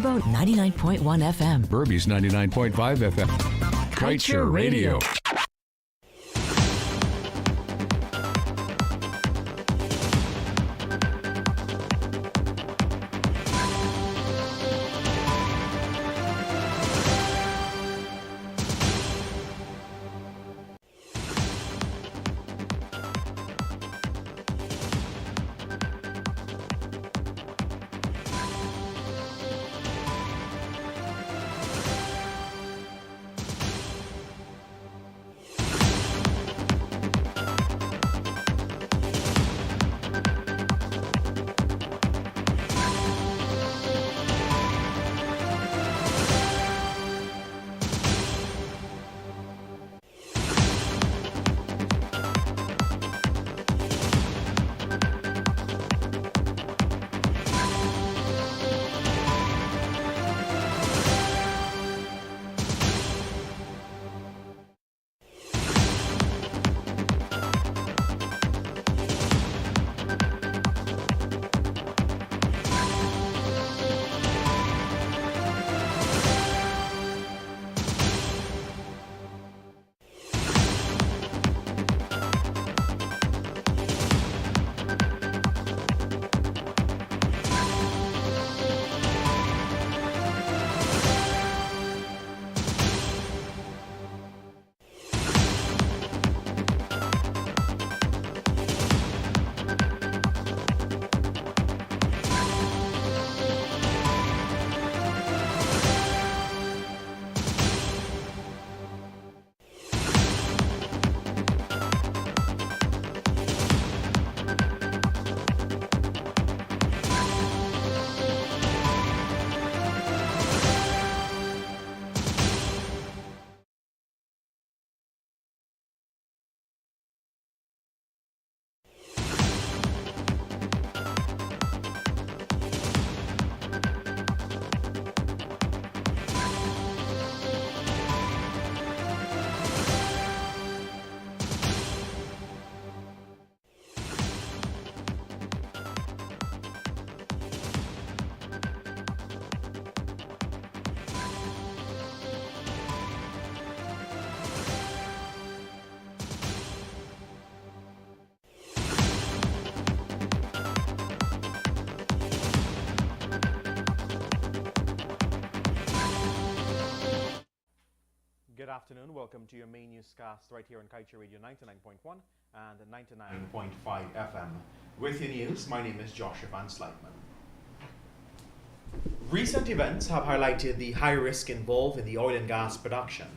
Turbo 99.1 FM. Burby's 99.5 FM. Kaieteur Radio. Good afternoon. Welcome to your main newscast right here on Kaieteur Radio 99.1 and 99.5 FM. With your news, my name is Joshua Van Slightman. Recent events have highlighted the high risk involved in the oil and gas production,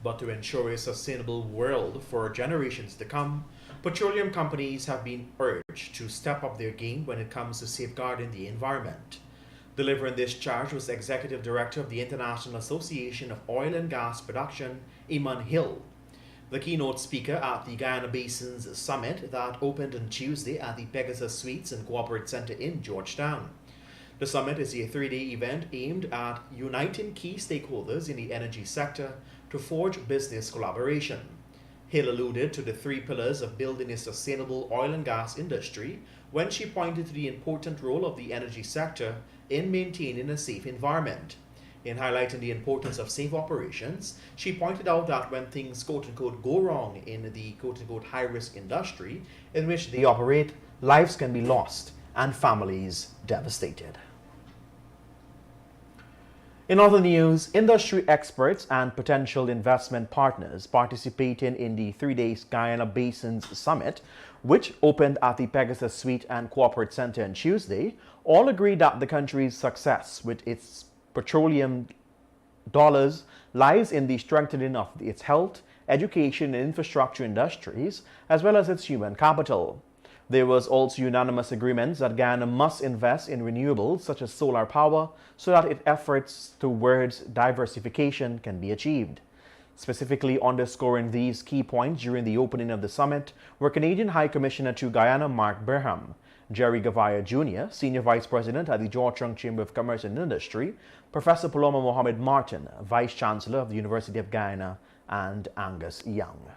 but to ensure a sustainable world for generations to come, petroleum companies have been urged to step up their game when it comes to safeguarding the environment. Delivering this charge was Executive Director of the International Association of Oil and Gas Production, Iman Hill. The keynote speaker at the Guyana Basin's Summit that opened on Tuesday at the Pegasus Suites and Cooperative Center in Georgetown. The summit is a three-day event aimed at uniting key stakeholders in the energy sector to forge business collaboration. Hill alluded to the three pillars of building a sustainable oil and gas industry when she pointed to the important role of the energy sector in maintaining a safe environment. In highlighting the importance of safe operations, she pointed out that when things quote-unquote go wrong in the quote-unquote high-risk industry in which they operate, lives can be lost and families devastated. In other news, industry experts and potential investment partners participating in the 3-day Guyana Basin's Summit, which opened at the Pegasus Suite and Cooperative Center on Tuesday, all agreed that the country's success with its petroleum dollars lies in the strengthening of its health, education, and infrastructure industries, as well as its human capital. There was also unanimous agreement that Guyana must invest in renewables such as solar power so that its efforts towards diversification can be achieved. Specifically underscoring these key points during the opening of the summit were Canadian High Commissioner to Guyana Mark Burham, Jerry Gavaya Jr., Senior Vice President at the Georgetown Chamber of Commerce and Industry, Professor Paloma Mohamed Martin, Vice Chancellor of the University of Guyana, and Angus Young.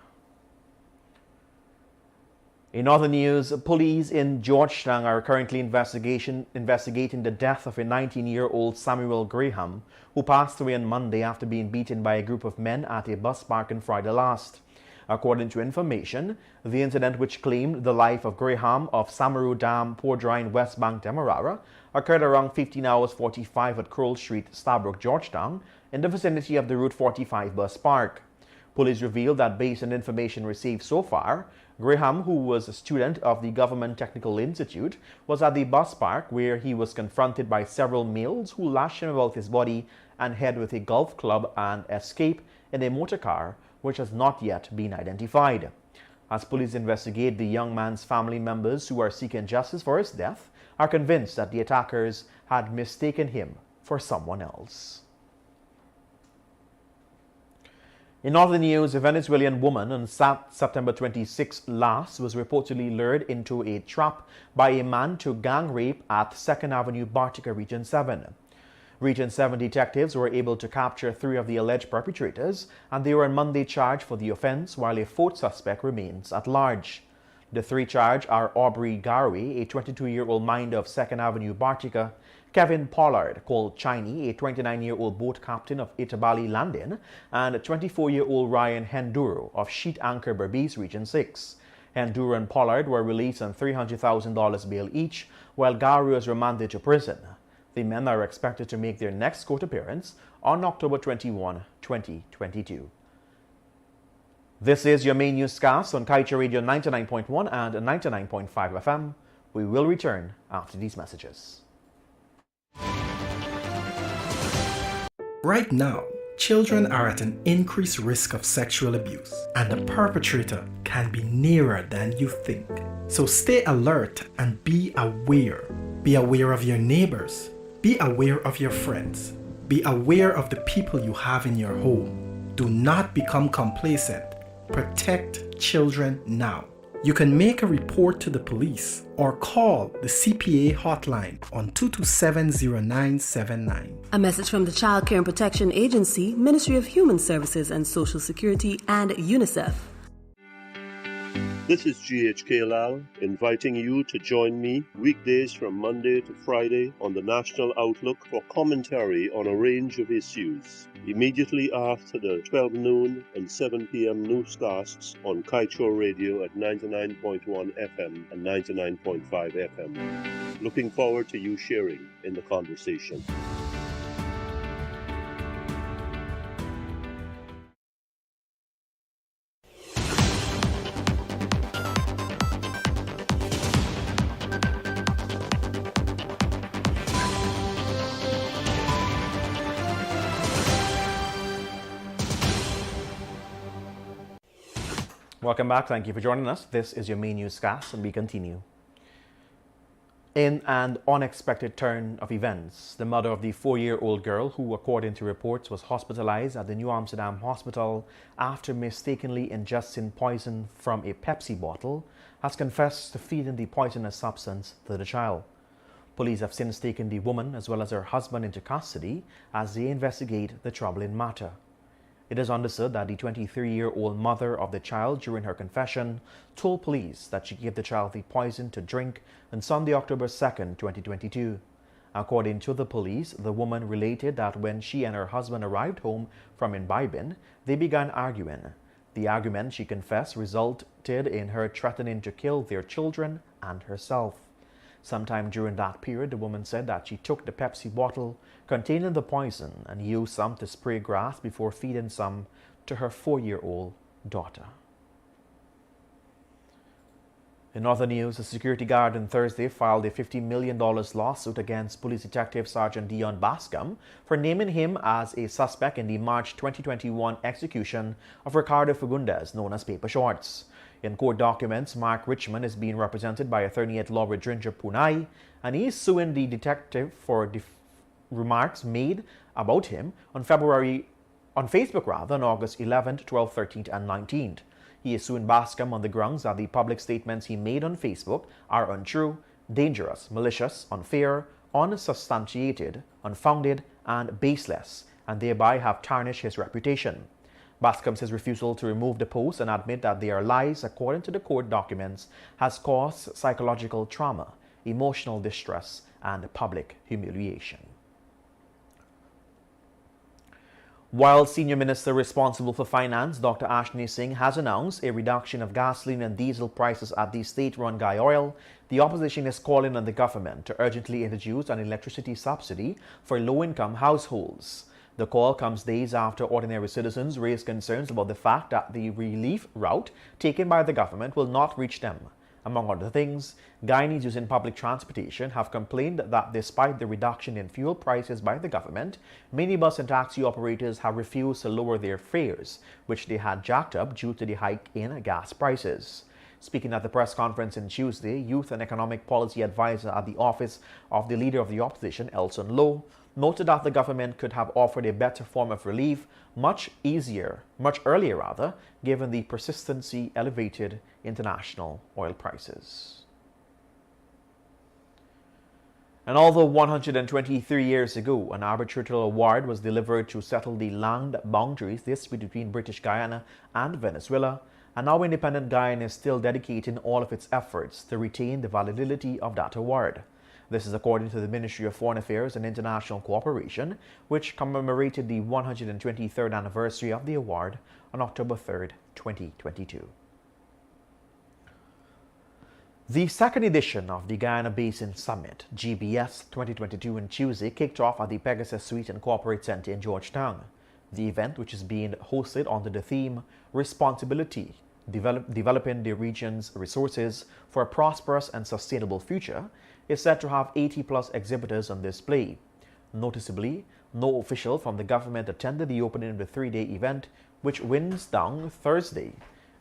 In other news, police in Georgetown are currently investigating the death of a 19-year-old Samuel Graham, who passed away on Monday after being beaten by a group of men at a bus park on Friday last. According to information, the incident, which claimed the life of Graham of Samaru Dam, Port in West Bank, Demerara, occurred around 15 hours 45 at Kroll Street, Starbrook, Georgetown, in the vicinity of the Route 45 bus park. Police revealed that based on information received so far, Graham, who was a student of the Government Technical Institute, was at the bus park where he was confronted by several males who lashed him about his body and head with a golf club and escaped in a motor car, which has not yet been identified. As police investigate, the young man's family members, who are seeking justice for his death, are convinced that the attackers had mistaken him for someone else. In other news, a Venezuelan woman on September 26 last was reportedly lured into a trap by a man to gang rape at 2nd Avenue, Bartica, Region 7. Region 7 detectives were able to capture 3 of the alleged perpetrators, and they were on Monday charged for the offense, while a 4th suspect remains at large. The 3 charged are Aubrey Garway, a 22-year-old minder of 2nd Avenue, Bartica; Kevin Pollard, called Chiney, a 29-year-old boat captain of Itabali Landing; and 24-year-old Ryan Henduro of Sheet Anchor, Berbice, Region 6. Henduro and Pollard were released on $300,000 bail each, while Garway was remanded to prison. The men are expected to make their next court appearance on October 21, 2022. This is your main newscast on Kaieteur Radio 99.1 and 99.5 FM. We will return after these messages. Right now, children are at an increased risk of sexual abuse, and the perpetrator can be nearer than you think. So stay alert and be aware. Be aware of your neighbors. Be aware of your friends. Be aware of the people you have in your home. Do not become complacent. Protect children now. You can make a report to the police or call the CPA hotline on 227-0979. A message from the Child Care and Protection Agency, Ministry of Human Services and Social Security, and UNICEF. This is GHK Lal, inviting you to join me weekdays from Monday to Friday on the National Outlook for commentary on a range of issues, immediately after the 12 noon and 7 p.m. newscasts on Kaieteur Radio at 99.1 FM and 99.5 FM. Looking forward to you sharing in the conversation. Welcome back. Thank you for joining us. This is your main newscast, and we continue. In an unexpected turn of events, the mother of the 4-year-old girl, who according to reports was hospitalized at the New Amsterdam Hospital after mistakenly ingesting poison from a Pepsi bottle, has confessed to feeding the poisonous substance to the child. Police have since taken the woman as well as her husband into custody as they investigate the troubling matter. It is understood that the 23-year-old mother of the child, during her confession, told police that she gave the child the poison to drink on Sunday, October 2nd, 2022. According to the police, the woman related that when she and her husband arrived home from imbibing, they began arguing. The argument, she confessed, resulted in her threatening to kill their children and herself. Sometime during that period, the woman said that she took the Pepsi bottle containing the poison and used some to spray grass before feeding some to her 4-year-old daughter. In other news, a security guard on Thursday filed a $50 million lawsuit against Police Detective Sergeant Dion Bascom for naming him as a suspect in the March 2021 execution of Ricardo Fagundes, known as Paper Shorts. In court documents, Mark Richmond is being represented by attorney-at-law Rajendra Punai, and he is suing the detective for remarks made about him on Facebook on August 11th, 12th, 13th, and 19th. He is suing Bascom on the grounds that the public statements he made on Facebook are untrue, dangerous, malicious, unfair, unsubstantiated, unfounded, and baseless, and thereby have tarnished his reputation. Bascom's refusal to remove the posts and admit that they are lies, according to the court documents, has caused psychological trauma, emotional distress, and public humiliation. While Senior Minister responsible for Finance, Dr. Ashni Singh, has announced a reduction of gasoline and diesel prices at the state-run Kaieteur, the opposition is calling on the government to urgently introduce an electricity subsidy for low-income households. The call comes days after ordinary citizens raised concerns about the fact that the relief route taken by the government will not reach them. Among other things, Guyanese using public transportation have complained that despite the reduction in fuel prices by the government, minibus and taxi operators have refused to lower their fares, which they had jacked up due to the hike in gas prices. Speaking at the press conference on Tuesday, Youth and Economic Policy Advisor at the Office of the Leader of the Opposition, Elson Lowe, noted that the government could have offered a better form of relief much earlier, given the persistently elevated international oil prices. And although 123 years ago, an arbitral award was delivered to settle the land boundaries dispute between British Guyana and Venezuela, and now independent Guyana is still dedicating all of its efforts to retain the validity of that award. This is according to the Ministry of Foreign Affairs and International Cooperation, which commemorated the 123rd anniversary of the award on October 3rd, 2022. The second edition of the Guyana Basin Summit, GBS 2022, on Tuesday kicked off at the Pegasus Suite and Corporate Center in Georgetown. The event, which is being hosted under the theme Responsibility, Developing the Region's Resources for a Prosperous and Sustainable Future, is said to have 80-plus exhibitors on display. Noticeably, no official from the government attended the opening of the three-day event, which winds down Thursday.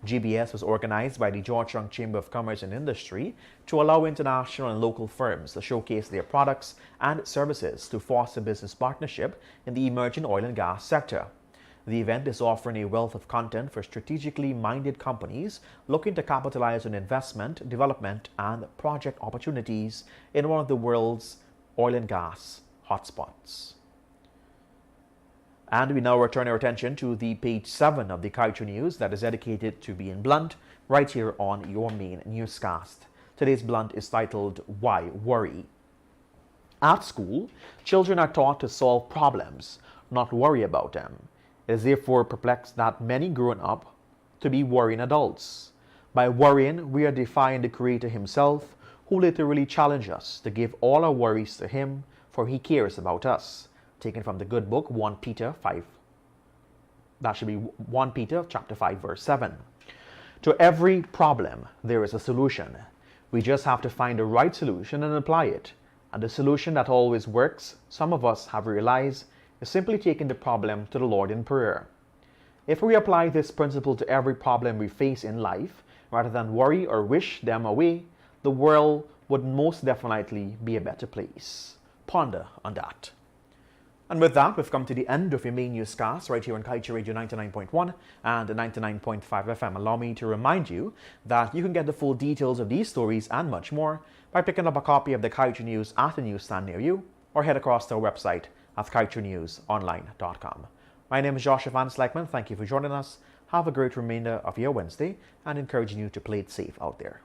GBS was organized by the Georgetown Chamber of Commerce and Industry to allow international and local firms to showcase their products and services to foster business partnership in the emerging oil and gas sector. The event is offering a wealth of content for strategically minded companies looking to capitalize on investment, development, and project opportunities in one of the world's oil and gas hotspots. And we now return our attention to the page 7 of the Kaieteur News that is dedicated to being blunt, right here on your main newscast. Today's blunt is titled, Why Worry? At school, children are taught to solve problems, not worry about them. It is therefore perplexed that many grown up to be worrying adults. By worrying, we are defying the Creator himself, who literally challenged us to give all our worries to him, for he cares about us. Taken from the good book 1 Peter 5. That should be 1 Peter chapter 5 verse 7. To every problem there is a solution. We just have to find the right solution and apply it. And the solution that always works, some of us have realized, is simply taking the problem to the Lord in prayer. If we apply this principle to every problem we face in life, rather than worry or wish them away, the world would most definitely be a better place. Ponder on that. And with that, we've come to the end of your main newscast right here on Kaieteur Radio 99.1 and 99.5 FM. Allow me to remind you that you can get the full details of these stories and much more by picking up a copy of the Kaieteur News at a newsstand near you, or head across to our website at kaieteurnewsonline.com. My name is Joshua Van Slyckman. Thank you for joining us. Have a great remainder of your Wednesday, and encouraging you to play it safe out there.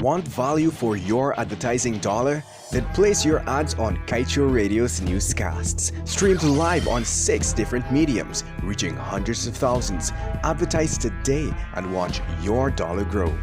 Want value for your advertising dollar? Then place your ads on Kaieteur Radio's newscasts. Streamed live on 6 different mediums, reaching hundreds of thousands. Advertise today and watch your dollar grow.